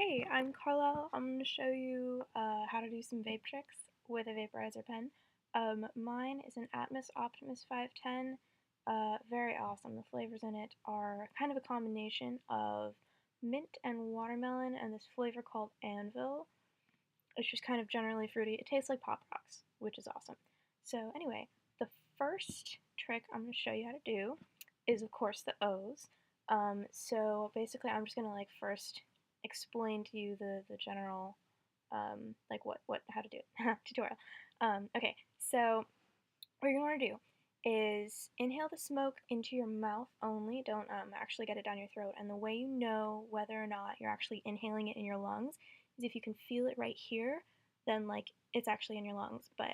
Hey, I'm Carla. I'm going to show you how to do some vape tricks with a vaporizer pen. Mine is an Atmos Optimus 510. Very awesome. The flavors in it are kind of a combination of mint and watermelon and this flavor called Anvil. It's just kind of generally fruity. It tastes like Pop Rocks, which is awesome. So anyway, the first trick I'm going to show you how to do is, of course, the O's. So basically, I'm just going to first explain to you the general how to do it tutorial. Okay, so what you're going to want to do is inhale the smoke into your mouth only. Don't actually get it down your throat. And the way you know whether or not you're actually inhaling it in your lungs is if you can feel it right here, then it's actually in your lungs. But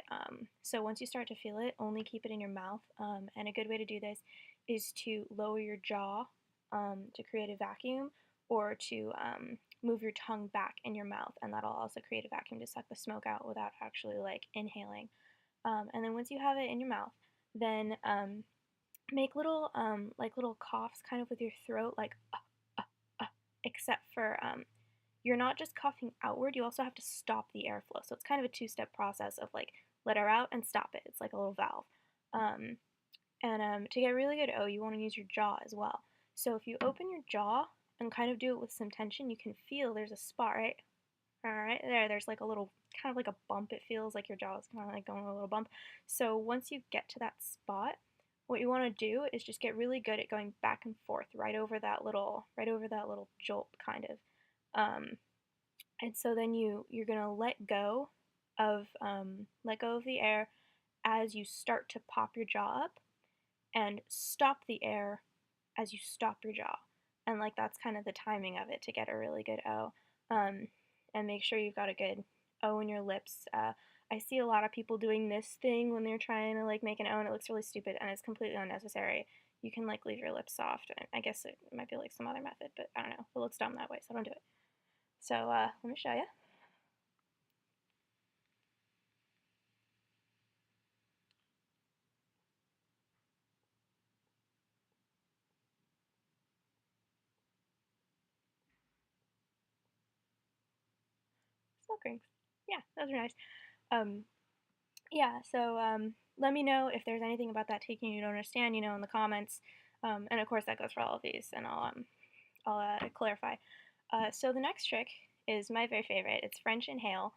so once you start to feel it, only keep it in your mouth. And a good way to do this is to lower your jaw to create a vacuum, or to move your tongue back in your mouth, and that'll also create a vacuum to suck the smoke out without actually inhaling. And then once you have it in your mouth, then make little coughs kind of with your throat, except for you're not just coughing outward, you also have to stop the airflow. So it's kind of a two-step process of let air out and stop it. It's like a little valve. And to get really good O, you want to use your jaw as well. So if you open your jaw and kind of do it with some tension, you can feel there's a spot right there. There's like a little, kind of like a bump. It feels like your jaw is kind of like going a little bump. So once you get to that spot, what you want to do is just get really good at going back and forth right over that little jolt kind of. And so then you're gonna let go of the air as you start to pop your jaw up, and stop the air as you stop your jaw. And that's kind of the timing of it to get a really good O. And make sure you've got a good O in your lips. I see a lot of people doing this thing when they're trying to make an O, and it looks really stupid and it's completely unnecessary. You can leave your lips soft. I guess it might be some other method, but I don't know. It looks dumb that way, so don't do it. So let me show you. Smoke rings. Yeah, those are nice. Um, yeah, so let me know if there's anything about that taking you don't understand, in the comments. And of course that goes for all of these, and I'll clarify. So the next trick is my very favorite. It's French inhale.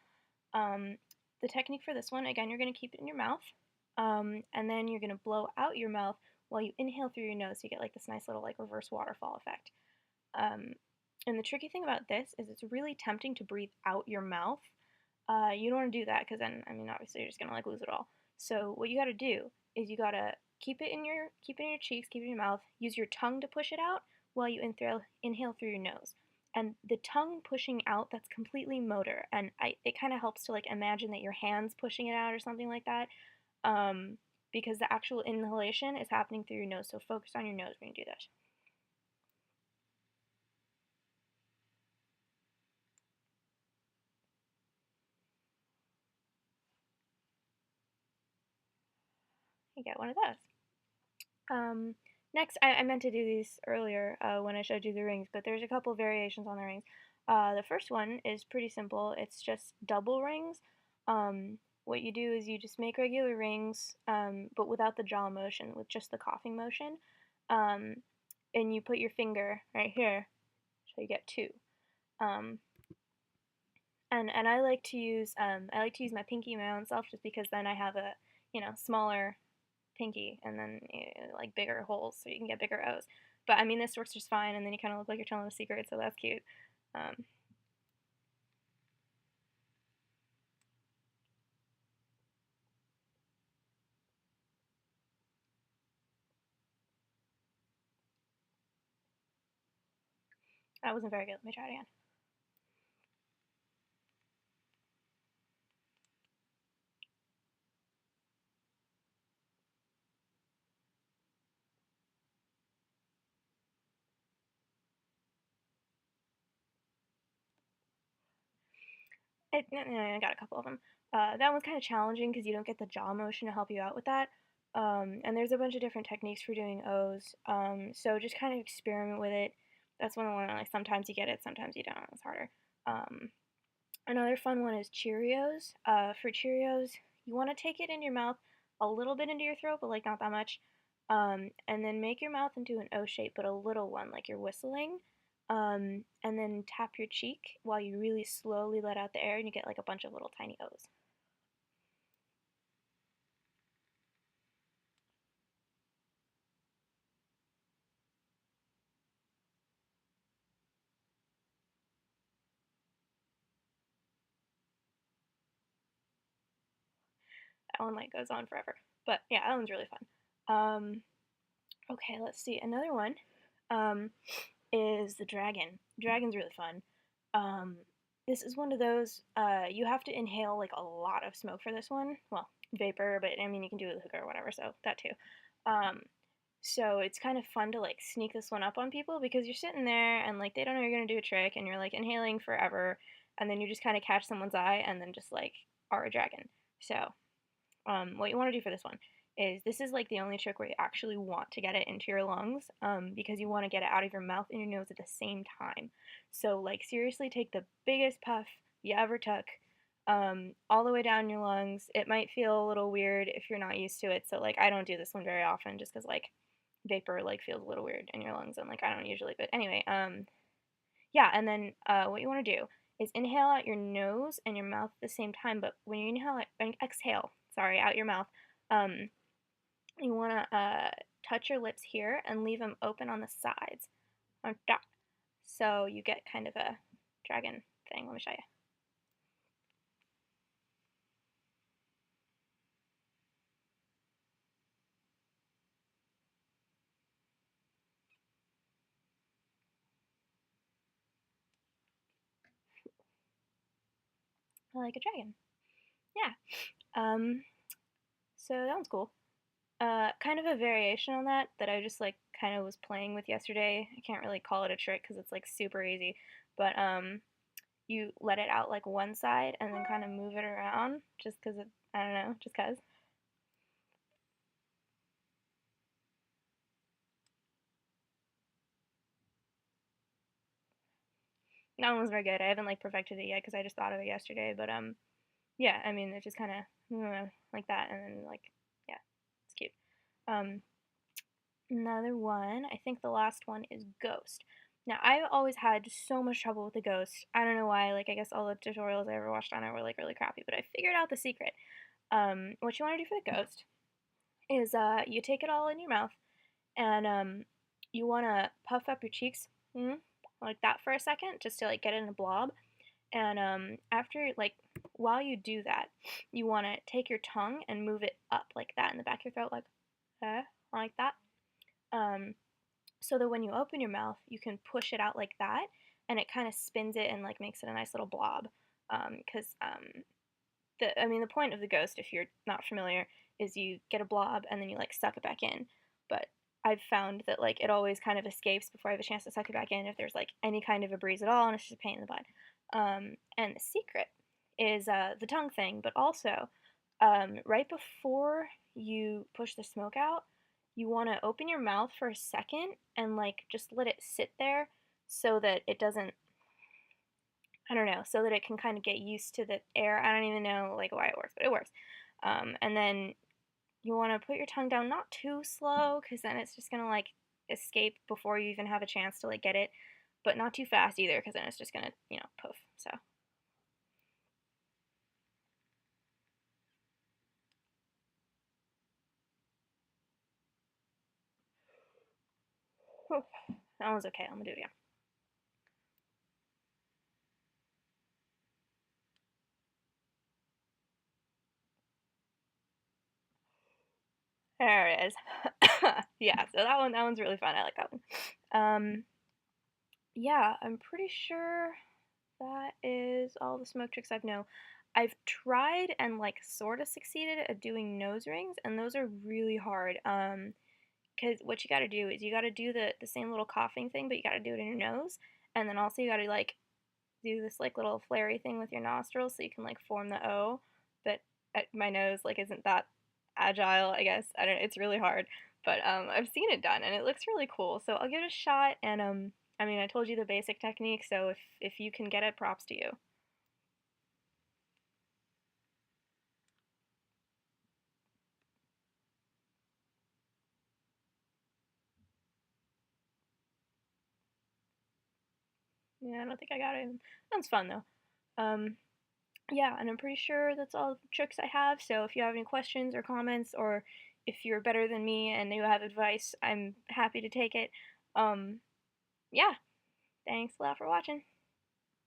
The technique for this one, again, you're going to keep it in your mouth, and then you're going to blow out your mouth while you inhale through your nose. So you get this nice little reverse waterfall effect. And the tricky thing about this is it's really tempting to breathe out your mouth. You don't want to do that, because then, obviously you're just gonna lose it all. So what you got to do is you got to keep it in your cheeks, keep it in your mouth. Use your tongue to push it out while you inhale through your nose. And the tongue pushing out, that's completely motor, and it kind of helps to imagine that your hands pushing it out or something like that. Because the actual inhalation is happening through your nose. So focus on your nose when you do this. You get one of those. Next, I meant to do these earlier when I showed you the rings, but there's a couple variations on the rings. The first one is pretty simple. It's just double rings. What you do is you just make regular rings, but without the jaw motion, with just the coughing motion. And you put your finger right here, so you get two. And I like to use my pinky my own self, just because then I have a smaller pinky, and then bigger holes so you can get bigger O's. But this works just fine, and then you kind of look like you're telling a secret, so that's cute. That wasn't very good. Let me try it again. I got a couple of them. That one's kind of challenging because you don't get the jaw motion to help you out with that. And there's a bunch of different techniques for doing O's. So just kind of experiment with it. That's one sometimes you get it, sometimes you don't. It's harder. Um, Another fun one is Cheerios. For Cheerios, you want to take it in your mouth, a little bit into your throat, but like not that much. And then make your mouth into an O shape, but a little one, like you're whistling. And then tap your cheek while you really slowly let out the air, and you get like a bunch of little tiny O's. That one like goes on forever. But yeah, that one's really fun. Okay, let's see. Another one um, is the dragon. Dragon's really fun. Um, this is one of those, you have to inhale like a lot of smoke for this one. Well, vapor, but I mean, you can do it with hookah or whatever, so that too. Um, so it's kind of fun to like sneak this one up on people because you're sitting there and like they don't know you're gonna do a trick and you're like inhaling forever and then you just kind of catch someone's eye and then just like are a dragon. So what you want to do for this one is this is like the only trick where you actually want to get it into your lungs because you want to get it out of your mouth and your nose at the same time. So like seriously take the biggest puff you ever took all the way down your lungs. It might feel a little weird if you're not used to it. So like I don't do this one very often just because like vapor like feels a little weird in your lungs and like I don't usually. But anyway, yeah, and then what you want to do is inhale out your nose and your mouth at the same time. But when you exhale, sorry, out your mouth, um, you want to touch your lips here and leave them open on the sides, like that. So you get kind of a dragon thing. Let me show you. I like a dragon. Yeah. Um, so that one's cool. Kind of a variation on that that I just like kind of was playing with yesterday. I can't really call it a trick because it's like super easy, but you let it out like one side and then kind of move it around just because it, I don't know, just because. That one was very good. I haven't like perfected it yet because I just thought of it yesterday, but yeah, I mean it just kind of like that and then like yeah, it's cute. Um, Another one, I think the last one is Ghost. Now, I've always had so much trouble with the Ghost. I don't know why. Like, I guess all the tutorials I ever watched on it were like really crappy, but I figured out the secret. What you want to do for the Ghost is you take it all in your mouth and you want to puff up your cheeks like that for a second just to like get it in a blob. And after like while you do that, you want to take your tongue and move it up like that in the back of your throat, like that. Um, so that when you open your mouth, you can push it out like that, and it kind of spins it and like makes it a nice little blob. Because I mean, the point of the ghost, if you're not familiar, is you get a blob and then you like suck it back in. But I've found that like it always kind of escapes before I have a chance to suck it back in if there's like any kind of a breeze at all, and it's just a pain in the butt. And the secret is the tongue thing, but also right before you push the smoke out, you want to open your mouth for a second and like just let it sit there so that it doesn't, I don't know, so that it can kind of get used to the air. I don't even know like why it works, but it works. And then you want to put your tongue down not too slow because then it's just gonna like escape before you even have a chance to like get it, but not too fast either because then it's just gonna poof. So whew, that one's okay. I'm gonna do it again. There it is. Yeah, so that one's really fun. I like that one. Yeah, I'm pretty sure that is all the smoke tricks I've know. I've tried and like sort of succeeded at doing nose rings, and those are really hard. Because what you got to do is you got to do the same little coughing thing, but you got to do it in your nose, and then also you got to like do this like little flary thing with your nostrils so you can like form the O. But my nose like isn't that agile, I guess. I don't. It's really hard, but I've seen it done and it looks really cool. So I'll give it a shot, and I mean, I told you the basic technique, so if you can get it, props to you. Yeah, I don't think I got it. Sounds fun though. Um, yeah, and I'm pretty sure that's all the tricks I have. So if you have any questions or comments, or if you're better than me and you have advice, I'm happy to take it. Um, yeah, thanks a lot for watching.